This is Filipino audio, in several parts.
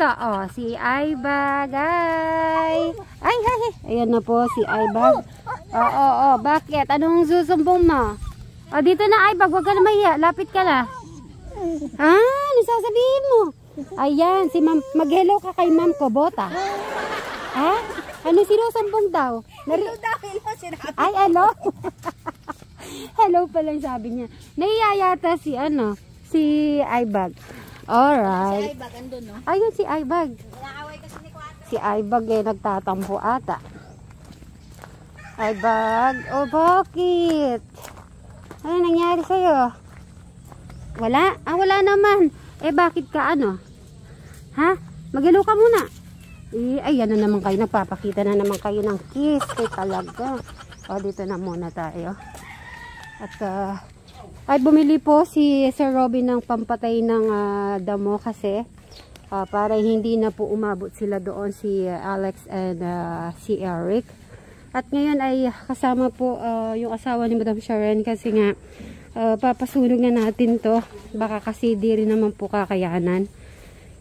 ito, oh, si Aibag. Ay, ayan na po si Aibag. Bakit? Anong susumbong mo? Oh, dito na Aibag, wag ka na mahiya. Lapit ka na. Ano sasabihin mo? Ayan, si ma'am, mag-hello ka kay ma'am Kobota. Ha? Ano sinusumbong daw? Hello daw, hello sinabi. Ay, hello? Hello pala yung sabi niya. Naiyayata si si Aibag. Alright. Si Aibag, andun, no? Ayun si Aibag. Naaway kasi ni Kuwata. Si Aibag nagtatampo ata. Aibag, oh bakit? Ano nangyari sa'yo? Wala? Wala naman. Bakit ka Ha? Mag-hello ka muna. Ayan na naman kayo. Nagpapakita na naman kayo ng kiss. Talaga. Dito na muna tayo. At ay bumili po si Sir Robin ng pampatay ng damo kasi para hindi na po umabot sila doon si Alex and si Eric. At ngayon ay kasama po yung asawa ni Madam Sharon kasi nga papasunog na natin to. Baka kasi di rin naman po kakayanan.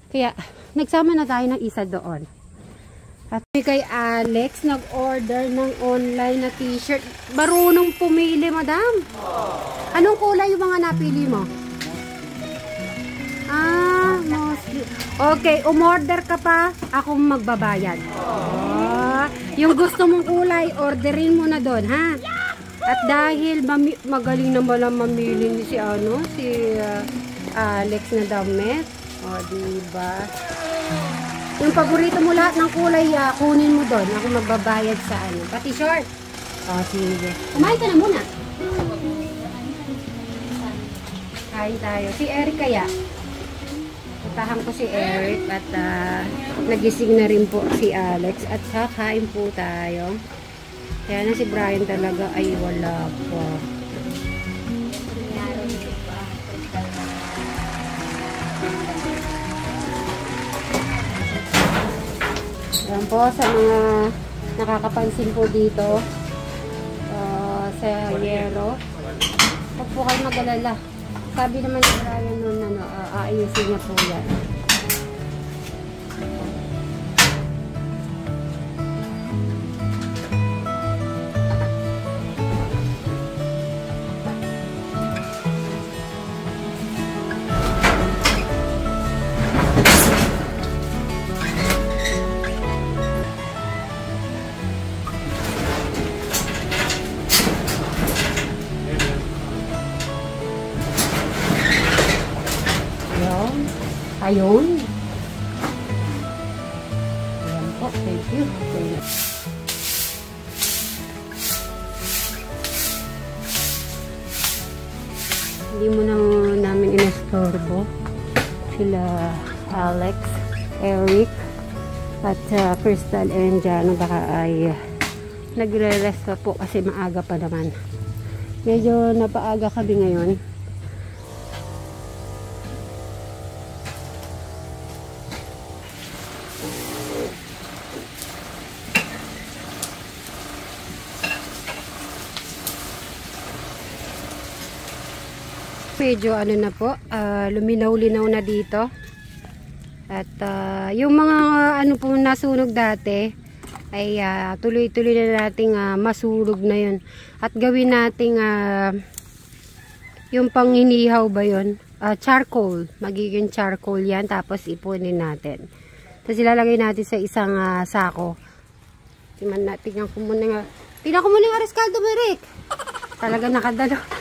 Kaya nagsama na tayo ng isa doon. At kay Alex, nag-order ng online na t-shirt. Marunong pumili, madam. Anong kulay yung mga napili mo? Mostly. Okay, umorder ka pa, akong magbabayad. Yung gusto mong kulay, orderin mo na doon, ha? At dahil magaling naman ang mamili ni si Alex na damit. Diba? Yung paborito mo lahat ng kulay, kunin mo doon. Ako magbabayad sa pati short. Sige. Kumain ka na muna. Kain tayo. Si Eric kaya. Puntahan ko si Eric at nagising na rin po si Alex. At kakain po tayo. Kaya na si Brian talaga ay wala po. Ayan po sa mga nakakapansin po dito sa yero. Huwag po kayo mag-alala. Sabi naman ni Brian nun aayusin niya po yan. Ayun. Ayan po. Thank you. Hindi mo na namin inestorbo sila Alex, Eric, at Crystal and Jano. Baka ay nagre-rest pa po kasi maaga pa naman. Medyo napaaga kami ngayon. Medyo na po, luminaw-linaw na dito. At yung mga po nasunog dati ay tuloy-tuloy na nating masulog na yun. At gawin nating yung panghinihaw ba yun? Charcoal. Magiging charcoal yan. Tapos ipunin natin. Tapos ilalagay natin sa isang sako. Tingnan ko muna nga. Tingnan ko muna yung ariscaldo, Eric. Talaga nakadalo.